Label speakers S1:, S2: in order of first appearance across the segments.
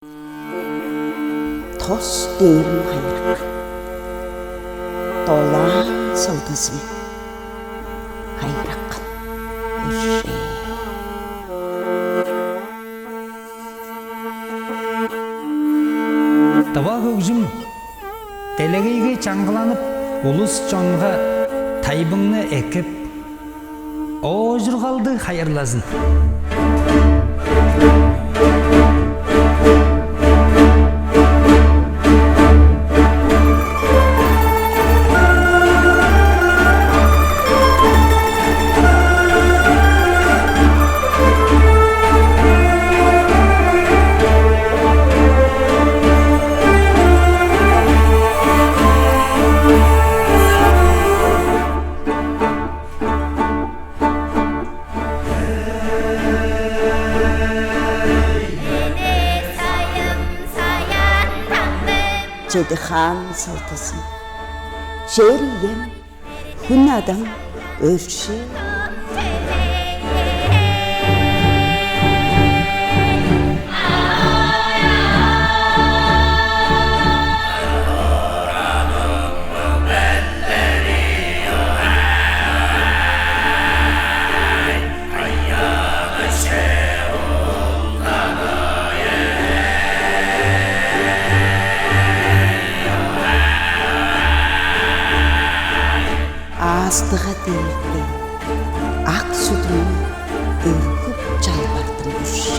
S1: Тос дейрім қайрақ, долан сылдызым, қайраққан үрші.
S2: Таба көкжім, телегейге чаңғыланып, ұлыс чонға тайбыңны әкіп, ожыр қалды қайырлазын.
S1: Жедіхан сылдызым, жер ем, хүн адам өрші. Астыға дейірді, ақ сүдін үргіп жалбардың үрші.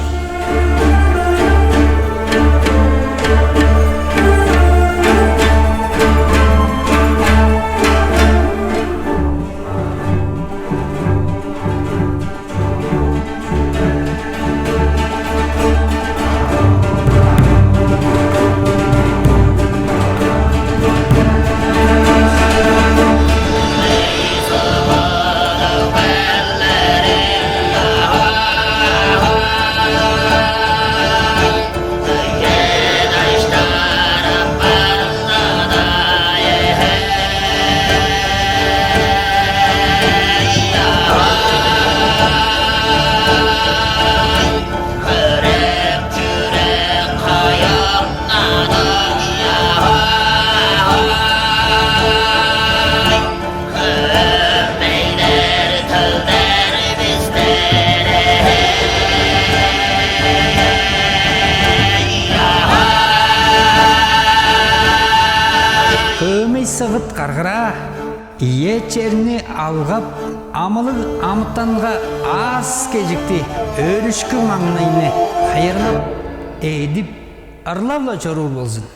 S2: Сығыт қарғыра, ие черіне алғап, амылы амыттанға аз кежікті өрішкі маңнайны қайырлап, әйдіп, арлавла чору болсын.